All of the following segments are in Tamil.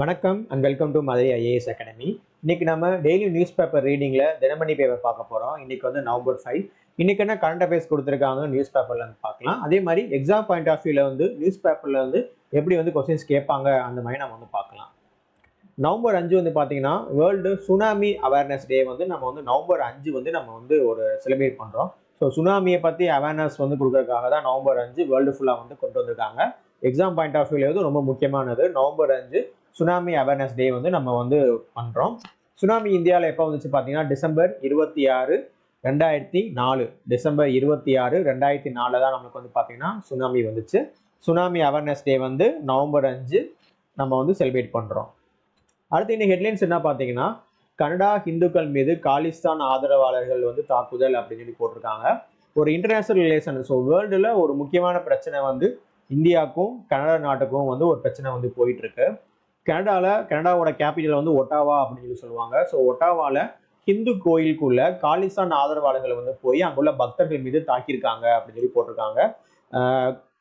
வணக்கம் and welcome to Madurai IAS academy. இன்னைக்கு நம்ம டெய்லி நியூஸ் பேப்பர் ரீடிங்கில் தினமணி பேப்பர் பார்க்க போகிறோம். இன்னைக்கு வந்து நவம்பர் 5. இன்னைக்கு என்ன கரண்ட் அஃபேர்ஸ் கொடுத்துருக்காங்க நியூஸ் பேப்பர்ல பார்க்கலாம். அதே மாதிரி எக்ஸாம் பாயிண்ட் ஆஃப் வியூவில் வந்து நியூஸ் பேப்பர்ல வந்து எப்படி வந்து கொஸ்டின்ஸ் கேட்பாங்க அந்த மாதிரி நம்ம வந்து பார்க்கலாம். நவம்பர் 5 வந்து பார்த்தீங்கன்னா வேர்ல்டு சுனாமி அவேர்னஸ் டே வந்து நம்ம வந்து நவம்பர் 5 வந்து நம்ம வந்து ஒரு செலிப்ரேட் பண்ணுறோம். ஸோ சுனாமியை பற்றி அவேர்னஸ் வந்து கொடுக்கறதுக்காக தான் நவம்பர் 5 வேர்ல்டு ஃபுல்லாக வந்து கொண்டு வந்திருக்காங்க. எக்ஸாம் பாயிண்ட் ஆஃப் வியூவில் வந்து ரொம்ப முக்கியமானது. நவம்பர் 5 சுனாமி அவேர்னஸ் டே வந்து நம்ம வந்து பண்ணுறோம். சுனாமி இந்தியாவில் எப்போ வந்துச்சு பார்த்தீங்கன்னா டிசம்பர் 26, 2004. டிசம்பர் 26, 2004 தான் நம்மளுக்கு வந்து பார்த்தீங்கன்னா சுனாமி வந்துச்சு. சுனாமி அவேர்னஸ் டே வந்து நவம்பர் 5 நம்ம வந்து செலிப்ரேட் பண்ணுறோம். அடுத்து இன்னைக்கு ஹெட்லைன்ஸ் என்ன பார்த்தீங்கன்னா, கனடா இந்துக்கள் மீது காலிஸ்தான் ஆதரவாளர்கள் வந்து தாக்குதல் அப்படின்னு சொல்லி போட்டிருக்காங்க. ஒரு இன்டர்நேஷனல் ரிலேஷன், ஸோ வேர்ல்டுல ஒரு முக்கியமான பிரச்சனை வந்து இந்தியாவுக்கும் கனடா நாட்டுக்கும் வந்து ஒரு பிரச்சனை வந்து போயிட்டு இருக்கு. கனடாவோட கேபிட்டல் வந்து ஒட்டாவா அப்படின்னு சொல்லி சொல்லுவாங்க. ஸோ ஒட்டாவால ஹிந்து கோயிலுக்குள்ள காலிஸ்தான் ஆதரவாளர்கள் வந்து போய் அங்குள்ள பக்தர்கள் மீது தாக்கியிருக்காங்க அப்படின்னு சொல்லி போட்டிருக்காங்க.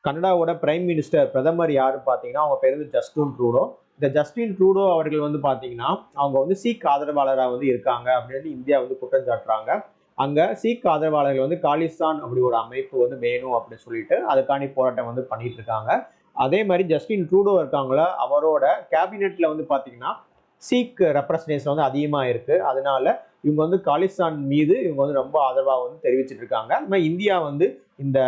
கனடாவோட பிரைம் மினிஸ்டர் பிரதமர் யாரு பார்த்தீங்கன்னா அவங்க பேர் வந்து ஜஸ்டின் ட்ரூடோ. இந்த ஜஸ்டின் ட்ரூடோ அவர்கள் வந்து பார்த்தீங்கன்னா அவங்க வந்து சீக் ஆதரவாளராக வந்து இருக்காங்க அப்படின்னு இந்தியா வந்து குற்றம் சாட்டுறாங்க. அங்க சீக் ஆதரவாளர்கள் வந்து காலிஸ்தான் அப்படி ஒரு அமைப்பு வந்து வேணும் அப்படின்னு சொல்லிட்டு அதுக்காண்டி போராட்டம் வந்து பண்ணிட்டு இருக்காங்க. அதே மாதிரி ஜஸ்டின் ட்ரூடோ இருக்காங்களா, அவரோட கேபினெட்ல வந்து பாத்தீங்கன்னா சீக் ரெப்ரசன்டேஷன் வந்து அதிகமா இருக்கு. அதனால இவங்க வந்து காலிஸ்தான் மீது இவங்க வந்து ரொம்ப ஆதரவா வந்து தெரிவிச்சிட்டு இருக்காங்க. அது மாதிரி இந்தியா வந்து இந்த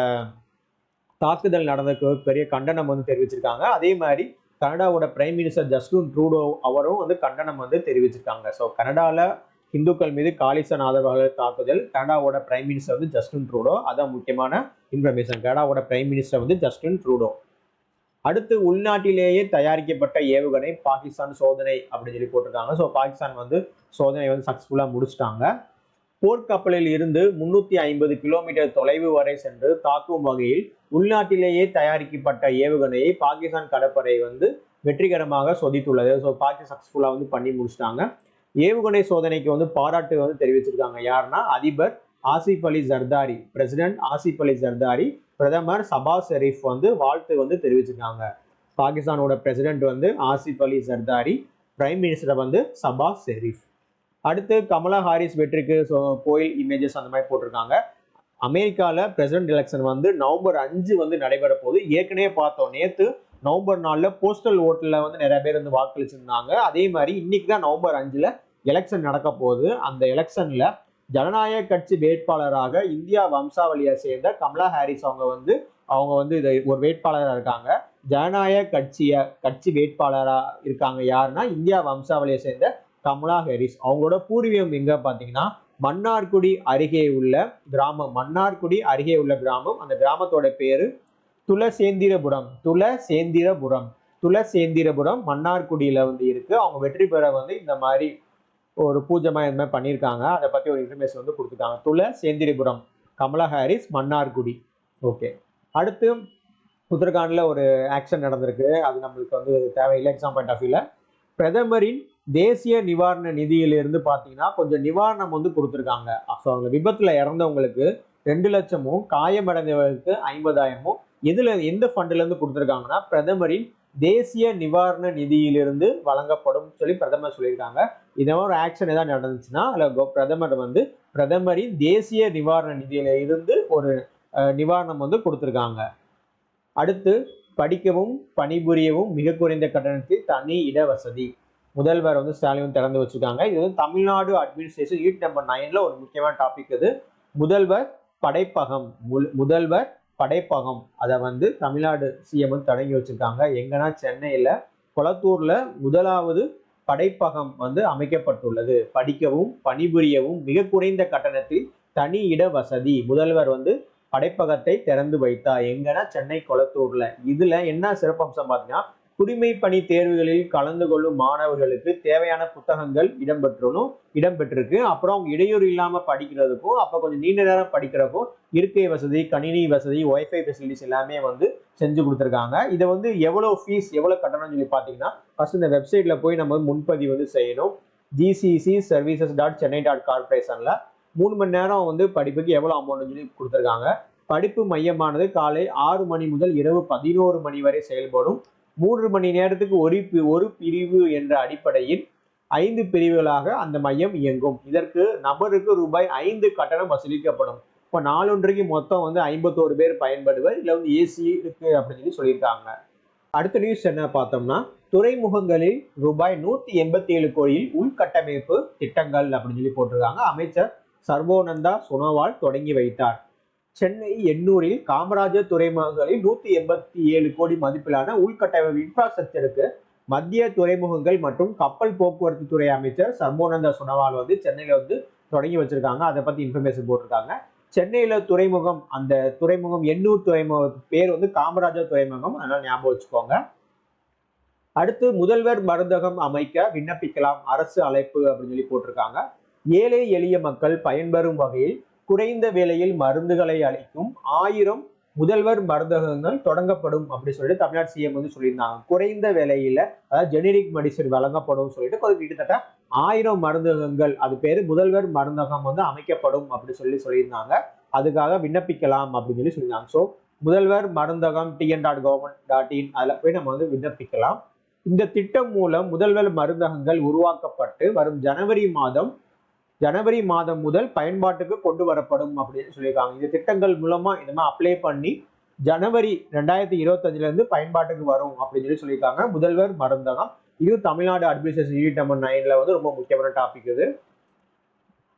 தாக்குதல் நடந்ததுக்கு பெரிய கண்டனம் வந்து தெரிவிச்சிருக்காங்க. அதே மாதிரி கனடாவோட பிரைம் மினிஸ்டர் ஜஸ்டின் ட்ரூடோ அவரும் வந்து கண்டனம் வந்து தெரிவிச்சிருக்காங்க. ஸோ கனடால இந்துக்கள் மீது காலிஸ்தான் ஆதரவாளர்கள் தாக்குதல், கனடாவோட பிரைம் மினிஸ்டர் வந்து ஜஸ்டின் ட்ரூடோ. அதான் முக்கியமான இன்ஃபர்மேஷன். கனடாவோட பிரைம் மினிஸ்டர் வந்து ஜஸ்டின் ட்ரூடோ. அடுத்து உள்நாட்டிலேயே தயாரிக்கப்பட்ட ஏவுகணை பாகிஸ்தான் சோதனை அப்படின்னு சொல்லி போட்டிருக்காங்க. ஸோ பாகிஸ்தான் வந்து சோதனை வந்து சக்சஸ்ஃபுல்லாக முடிச்சிட்டாங்க. போர்க்கப்பலில் இருந்து 350 கிலோமீட்டர் தொலைவு வரை சென்று தாக்கும் வகையில் உள்நாட்டிலேயே தயாரிக்கப்பட்ட ஏவுகணையை பாகிஸ்தான் கடற்படை வந்து வெற்றிகரமாக சோதித்துள்ளது. ஸோ பாகிஸ்தான் சக்சஸ்ஃபுல்லாக வந்து பண்ணி முடிச்சிட்டாங்க. ஏவுகணை சோதனைக்கு வந்து பாராட்டு வந்து தெரிவிச்சிருக்காங்க. யாருன்னா அதிபர் ஆசிப் அலி ஜர்தாரி, பிரசிடென்ட் ஆசிப் அலி ஜர்தாரி, பிரதமர் சபாஸ் ஷெரீப் வந்து வாழ்த்து வந்து தெரிவிச்சிருக்காங்க. பாகிஸ்தானோட பிரசிடென்ட் வந்து ஆசிப் அலி ஜர்தாரி, பிரைம் மினிஸ்டர் வந்து சபாஸ் ஷெரீப். அடுத்து கமலா ஹாரிஸ் வெற்றிக்கு கோயில் இமேஜஸ் அந்த மாதிரி போட்டிருக்காங்க. அமெரிக்கால பிரசிடென்ட் எலெக்ஷன் வந்து நவம்பர் 5 வந்து நடைபெற போது. ஏற்கனவே பார்த்தோம், நேற்று நவம்பர் 4 போஸ்டல் ஓட்டுல வந்து நிறைய பேர் வந்து வாக்களிச்சிருந்தாங்க. அதே மாதிரி இன்னைக்கு தான் நவம்பர் 5 எலெக்ஷன் நடக்க போகுது. அந்த எலெக்ஷன்ல ஜனநாயக கட்சி வேட்பாளராக இந்தியா வம்சாவளியை சேர்ந்த கமலா ஹாரிஸ் அவங்க வந்து இது ஒரு வேட்பாளராக இருக்காங்க. ஜனநாயக கட்சி வேட்பாளராக இருக்காங்க. யாருன்னா இந்தியா வம்சாவளியை சேர்ந்த கமலா ஹாரிஸ். அவங்களோட பூர்வீகம் எங்க பார்த்தீங்கன்னா மன்னார்குடி அருகே உள்ள கிராமம். அந்த கிராமத்தோட பேரு துளசேந்திரபுரம் மன்னார்குடியில வந்து இருக்கு. அவங்க வெற்றி பெற வந்து இந்த மாதிரி ஒரு பூஜைமா இந்த மாதிரி பண்ணியிருக்காங்க. அதை பத்தி ஒரு இன்ஃபர்மேஷன் வந்து கொடுத்துருக்காங்க. துளசேந்திரபுரம், கமலா ஹாரிஸ், மன்னார்குடி. ஓகே. அடுத்து உத்தரகாண்ட்ல ஒரு ஆக்ஷன் நடந்திருக்கு. அது நம்மளுக்கு வந்து தேவையில்லை எக்ஸாம் பாயிண்ட் ஆஃப் வியூல. பிரதமரின் தேசிய நிவாரண நிதியிலிருந்து பார்த்தீங்கன்னா கொஞ்சம் நிவாரணம் வந்து கொடுத்துருக்காங்க. ஸோ அவங்க விபத்துல இறந்தவங்களுக்கு 2 லட்சமும், காயமடைந்தவர்களுக்கு 50,000மும் எந்த ஃபண்ட்ல இருந்து கொடுத்துருக்காங்கன்னா பிரதமரின் தேசிய நிவாரண நிதியிலிருந்து வழங்கப்படும் சொல்லி பிரதமர் சொல்லியிருக்காங்க. இதே ஒரு ஆக்ஷன் ஏதாவது நடந்துச்சுன்னா அதில் பிரதமர் வந்து பிரதமரின் தேசிய நிவாரண நிதியில இருந்து ஒரு நிவாரணம் வந்து கொடுத்துருக்காங்க. அடுத்து படிக்கவும் பணிபுரியவும் மிக குறைந்த கட்டணத்தில் தனி இட வசதி. முதல்வர் வந்து ஸ்டாலின் திறந்து வச்சிருக்காங்க. இது வந்து தமிழ்நாடு அட்மினிஸ்ட்ரேஷன் யூனிட் நம்பர் 9ல ஒரு முக்கியமான டாபிக். இது முதல்வர் படைப்பகம் அதை வந்து தமிழ்நாடு சிஎம் வந்து தொடங்கி வச்சிருக்காங்க. எங்கன்னா சென்னையில கொளத்தூர்ல முதலாவது படைப்பகம் வந்து அமைக்கப்பட்டுள்ளது. படிக்கவும் பணிபுரியவும் மிக குறைந்த கட்டணத்தில் தனி இட வசதி. முதல்வர் வந்து படைப்பகத்தை திறந்து வைத்தார். எங்கன்னா சென்னை கொளத்தூர்ல. இதுல என்ன சிறப்பம்சம் பார்த்தீங்கன்னா குடிமை பணி தேர்வுகளில் கலந்து கொள்ளும் மாணவர்களுக்கு தேவையான புத்தகங்கள் இடம்பெற்றிருக்கு. அப்புறம் அவங்க இடையூறு இல்லாம படிக்கிறதுக்கும், அப்ப கொஞ்சம் நீண்ட நேரம் படிக்கிறதுக்கும் இருக்கை வசதி, கணினி வசதி, ஒய்ஃபை ஃபெசிலிட்டிஸ் எல்லாமே வந்து செஞ்சு கொடுத்துருக்காங்க. இதை வந்து எவ்வளவு ஃபீஸ், எவ்வளவு கட்டணம்னு சொல்லி பார்த்தீங்கன்னா ஃபர்ஸ்ட் இந்த வெப்சைட்ல போய் நம்ம முன்பதிவு வந்து செய்யணும். gcc.services.chennai.corporationல 3 மணி நேரம் வந்து படிப்புக்கு எவ்வளவு அமௌண்ட் சொல்லி கொடுத்துருக்காங்க. படிப்பு மையமானது காலை 6 மணி முதல் இரவு 11 மணி வரை செயல்படும். 3 மணி நேரத்துக்கு ஒரு பிரிவு என்ற அடிப்படையில் 5 பிரிவுகளாக அந்த மையம் இயங்கும். இதற்கு நபருக்கு ரூபாய் 5 கட்டணம் வசூலிக்கப்படும். இப்போ நாளொன்றைக்கு மொத்தம் வந்து 51 பேர் பயன்படுவர். இல்லை வந்து ஏசி இருக்கு அப்படின்னு சொல்லியிருக்காங்க. அடுத்த நியூஸ் என்ன பார்த்தோம்னா, துறைமுகங்களில் ரூபாய் 187 கோடியில் உள்கட்டமைப்பு திட்டங்கள் அப்படின்னு போட்டிருக்காங்க. அமைச்சர் சர்பானந்தா சோனோவால் தொடங்கி வைத்தார். சென்னை எண்ணூரில் காமராஜர் துறைமுகங்களில் 187 கோடி மதிப்பிலான உள்கட்டமைப்பு இன்ஃப்ராஸ்ட்ரக்சருக்கு மத்திய துறைமுகங்கள் மற்றும் கப்பல் போக்குவரத்து துறை அமைச்சர் சர்பானந்தா சோனோவால் வந்து சென்னையில வந்து தொடங்கி வச்சிருக்காங்க. அதை பத்தி இன்ஃபர்மேஷன் போட்டிருக்காங்க. சென்னையில துறைமுகம், அந்த துறைமுகம் எண்ணூர் துறைமுகம் பேர் வந்து காமராஜர் துறைமுகம், அதனால ஞாபகம் வச்சுக்கோங்க. அடுத்து முதல்வர் மருந்தகம் அமைக்க விண்ணப்பிக்கலாம், அரசு அழைப்பு அப்படின்னு போட்டிருக்காங்க. ஏழை எளிய மக்கள் பயன்பெறும் வகையில் குறைந்த விலையில் மருந்துகளை அளிக்கும் 1000 முதல்வர் மருந்தகங்கள் தொடங்கப்படும் அப்படின்னு சொல்லிட்டு தமிழ்நாடு சிஎம் வந்து சொல்லியிருந்தாங்க. குறைந்த விலையில, அதாவது ஜெனரிக் மெடிசன் வழங்கப்படும் சொல்லிட்டு கிட்டத்தட்ட 1000 மருந்தகங்கள், அது பேரு முதல்வர் மருந்தகம் வந்து அமைக்கப்படும் அப்படின்னு சொல்லியிருந்தாங்க. அதுக்காக விண்ணப்பிக்கலாம் அப்படின்னு சொல்லியிருந்தாங்க. ஸோ முதல்வர் மருந்தகம் tn.government.in அதில் போய் நம்ம வந்து விண்ணப்பிக்கலாம். இந்த திட்டம் மூலம் முதல்வர் மருந்தகங்கள் உருவாக்கப்பட்டு வரும் ஜனவரி மாதம் முதல் பயன்பாட்டுக்கு கொண்டு வரப்படும் அப்படின்னு சொல்லியிருக்காங்க. இந்த திட்டங்கள் மூலமா இந்த மாதிரி அப்ளை பண்ணி ஜனவரி 2025 இருந்து பயன்பாட்டுக்கு வரும் அப்படின்னு சொல்லியிருக்காங்க முதல்வர் மருந்தகம். இது தமிழ்நாடு அட்மினிஸ்ட்ரேஷன் யூனிட் நம்பர் 9ல வந்து ரொம்ப முக்கியமான டாபிக் இது.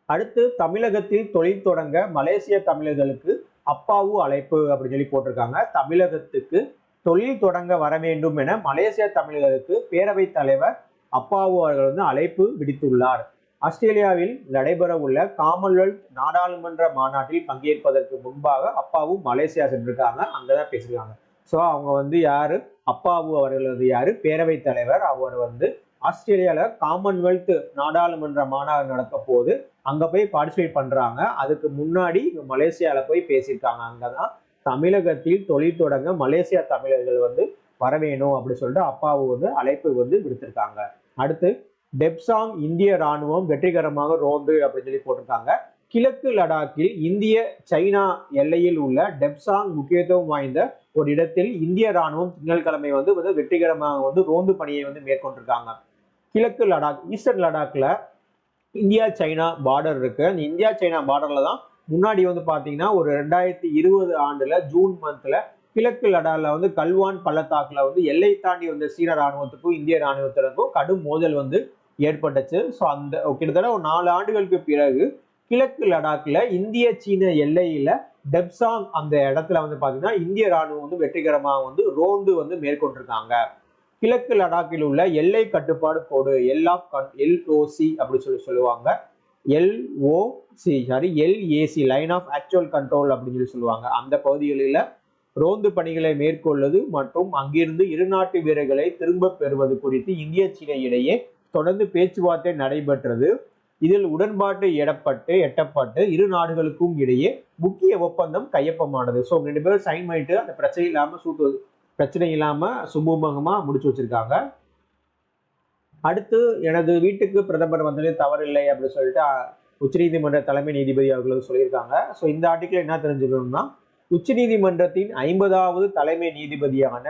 அடுத்து தமிழகத்தில் தொழில் தொடங்க மலேசிய தமிழர்களுக்கு அப்பாவு அழைப்பு அப்படின்னு போட்டிருக்காங்க. தமிழகத்துக்கு தொழில் தொடங்க வர வேண்டும் என மலேசிய தமிழர்களுக்கு பேரவைத் தலைவர் அப்பாவு அவர்கள் வந்து அழைப்பு விடுத்துள்ளார். ஆஸ்திரேலியாவில் நடைபெற உள்ள காமன்வெல்த் நாடாளுமன்ற மாநாட்டில் பங்கேற்பதற்கு முன்பாக அப்பாவு மலேசியா சென்றிருக்காங்க. அங்கதான் பேசிருக்காங்க. ஸோ அவங்க வந்து யாரு, அப்பாவு அவர்கள் வந்து யாரு, பேரவைத் தலைவர். அவர் வந்து ஆஸ்திரேலியால காமன்வெல்த் நாடாளுமன்ற மாநாடு நடக்க போது அங்க போய் பார்ட்டிசிபேட் பண்றாங்க. அதுக்கு முன்னாடி மலேசியால போய் பேசியிருக்காங்க. அங்கதான் தமிழகத்தில் தொழில் தொடங்க மலேசியா தமிழர்கள் வந்து வர வேணும் அப்படின்னு சொல்லிட்டு அப்பாவு வந்து அழைப்பு வந்து விடுத்திருக்காங்க. அடுத்து டெப்சாங் இந்திய ராணுவம் வெற்றிகரமாக ரோந்து அப்படின்னு போட்டிருக்காங்க. கிழக்கு லடாக்கில் இந்திய சைனா எல்லையில் உள்ள டெப்சாங் முக்கியத்துவம் வாய்ந்த ஒரு இடத்தில் இந்திய ராணுவம் திங்கட்கிழமை வந்து வெற்றிகரமாக வந்து ரோந்து பணியை வந்து மேற்கொண்டிருக்காங்க. கிழக்கு லடாக், ஈஸ்டர்ன் லடாக்ல இந்தியா சைனா பார்டர் இருக்கு. அந்த இந்தியா சைனா பார்டர்ல தான் முன்னாடி வந்து பாத்தீங்கன்னா ஒரு 2020 ஆண்டுல ஜூன் மந்த்ல கிழக்கு லடாக்ல வந்து கல்வான் பள்ளத்தாக்குல வந்து எல்லை தாண்டி வந்த சீன ராணுவத்துக்கும் இந்திய ராணுவத்திற்கும் கடும் மோதல் வந்து ஏற்பட்டுச்சு. ஸோ அந்த கிட்டத்தட்ட ஒரு 4 ஆண்டுகளுக்கு பிறகு கிழக்கு லடாக்ல இந்திய சீன எல்லையில டெப்சாங் அந்த இடத்துல வந்து பாத்தீங்கன்னா இந்திய ராணுவம் வந்து வெற்றிகரமாக வந்து ரோந்து வந்து மேற்கொண்டிருக்காங்க. கிழக்கு லடாக்கில் உள்ள எல்லை கட்டுப்பாடு கோடு LOC அப்படி சொல்லுவாங்க. LAC line of actual control அப்படின்னு சொல்லுவாங்க. அந்த பகுதிகளில் ரோந்து பணிகளை மேற்கொள்வது மற்றும் அங்கிருந்து இரு நாட்டு வீரர்களை திரும்ப பெறுவது குறித்து இந்திய சீன இடையே தொடர்ந்து பேச்சுவார்த்தை நடைபெற்றது. இதில் உடன்பாட்டு எட்டப்பட்டு இரு நாடுகளுக்கும் இடையே முக்கிய ஒப்பந்தம் கையொப்பமானது. ஸோ 2 பேரும் சைன் பண்ணிட்டு அந்த பிரச்சனை இல்லாம சுமூகமா முடிச்சு வச்சிருக்காங்க. அடுத்து எனது வீட்டுக்கு பிரதமர் வந்தது தவறில்லை அப்படின்னு சொல்லிட்டு உச்சநீதிமன்ற தலைமை நீதிபதி அவர்கள் சொல்லியிருக்காங்க. ஸோ இந்த ஆர்டிக்கிள் என்ன தெரிஞ்சுக்கணும்னா, உச்சநீதிமன்றத்தின் 50வது தலைமை நீதிபதியான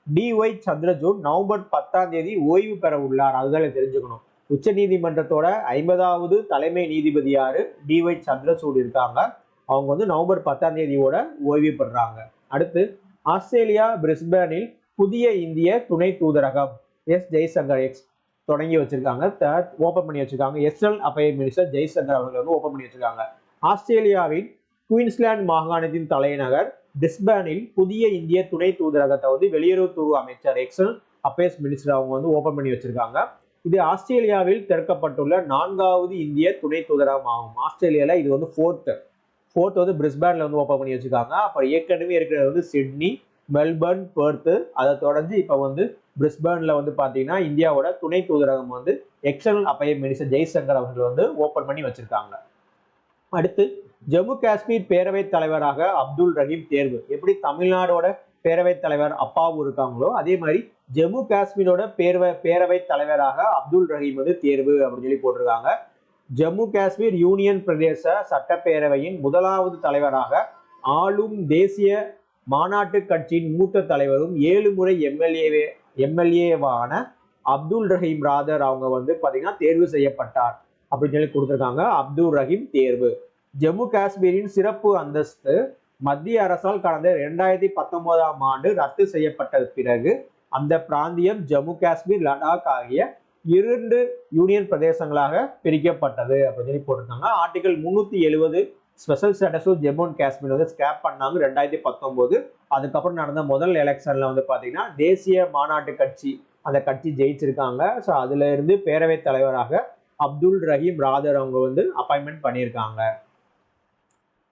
DY சந்திரசூட் நவம்பர் 10ஆம் தேதி ஓய்வு பெற உள்ளார். அதுதான் தெரிஞ்சுக்கணும். உச்ச நீதிமன்றத்தோட 50வது தலைமை நீதிபதி யாரு, DY சந்திரசூட் இருக்காங்க. அவங்க வந்து நவம்பர் 10ஆம் தேதியோட ஓய்வு பெறாங்க. அடுத்து ஆஸ்திரேலியா பிரிஸ்பேனில் புதிய இந்திய துணை தூதரகம் ஜெய்சங்கர் தொடங்கி வச்சிருக்காங்க, ஓபன் பண்ணி வச்சிருக்காங்க. எக்ஸ்டர்னல் அஃபேர்ஸ் மினிஸ்டர் ஜெய்சங்கர் அவர்கள் வந்து ஓபன் பண்ணி வச்சிருக்காங்க. ஆஸ்திரேலியாவின் குயின்ஸ்லாந்து மாகாணத்தின் தலைநகர் பிரிஸ்பேனில் புதிய இந்திய துணை தூதரகத்தை வந்து வெளியுறவுத்துறை அமைச்சர் எக்ஸ்டர்னல் அஃபேர்ஸ் மினிஸ்டர் அவங்க வந்து ஓபன் பண்ணி வச்சிருக்காங்க. இது ஆஸ்திரேலியாவில் திறக்கப்பட்டுள்ள 4வது இந்திய துணை தூதரகம் ஆகும். ஆஸ்திரேலியால இது வந்து ஃபோர்த் வந்து பிரிஸ்பேன்ல வந்து ஓபன் பண்ணி வச்சிருக்காங்க. அப்புறம் ஏற்கனவே இருக்கிறது வந்து சிட்னி, மெல்பர்ன், பெர்த், அதை தொடர்ந்து இப்ப வந்து பிரிஸ்பேன்ல வந்து பாத்தீங்கன்னா இந்தியாவோட துணை தூதரகம் வந்து எக்ஸ்டர்னல் அஃபேர்ஸ் மினிஸ்டர் ஜெய்சங்கர் அவர்கள் வந்து ஓபன் பண்ணி வச்சிருக்காங்க. அடுத்து ஜம்மு காஷ்மீர் பேரவைத் தலைவராக அப்துல் ரஹீம் தேர்வு. எப்படி தமிழ்நாடோட பேரவைத் தலைவர் அப்பாவு இருக்காங்களோ அதே மாதிரி ஜம்மு காஷ்மீரோட பேரவைத் தலைவராக அப்துல் ரஹீம் வந்து தேர்வு அப்படின்னு சொல்லி போட்டிருக்காங்க. ஜம்மு காஷ்மீர் யூனியன் பிரதேச சட்டப்பேரவையின் 1வது தலைவராக ஆளும் தேசிய மாநாட்டு கட்சியின் மூத்த தலைவரும் 7 முறை எம்எல்ஏவான அப்துல் ரஹீம் ராதர் அவங்க வந்து பாத்தீங்கன்னா தேர்வு செய்யப்பட்டார் அப்படின்னு சொல்லி கொடுத்துருக்காங்க. அப்துல் ரஹீம் தேர்வு. ஜம்மு காஷ்மீரின் சிறப்பு அந்தஸ்து மத்திய அரசால் கடந்த 2019ஆம் ஆண்டு ரத்து செய்யப்பட்ட பிறகு அந்த பிராந்தியம் ஜம்மு காஷ்மீர், லடாக் ஆகிய 2 யூனியன் பிரதேசங்களாக பிரிக்கப்பட்டது அப்படின்னு சொல்லி போட்டிருக்காங்க. Article 370 special status Jammu and Kashmir வந்து ஸ்கிராப் பண்ணாங்க 2019. அதுக்கப்புறம் நடந்த முதல் எலெக்ஷன்ல வந்து பாத்தீங்கன்னா தேசிய மாநாட்டு கட்சி அந்த கட்சி ஜெயிச்சிருக்காங்க. ஸோ அதுல இருந்து பேரவைத் தலைவராக அப்துல் ரஹீம் ராதர் அவங்க வந்து அப்பாயின்மெண்ட் பண்ணியிருக்காங்க.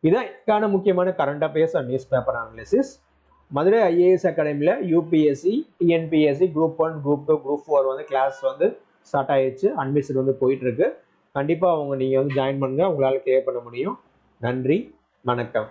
இதான் முக்கியமான current affairs and news paper analysis. Madurai IAS அகாடமியில் UPSC, TNPSC, group 1, group 2, group 4 வந்து கிளாஸ் வந்து ஸ்டார்ட் ஆயிடுச்சு. அட்மிஷன் வந்து போயிட்டு இருக்கு. கண்டிப்பாக நீங்கள் வந்து ஜாயின் பண்ணுங்க, உங்களால் கிளியர் பண்ண முடியும். நன்றி, வணக்கம்.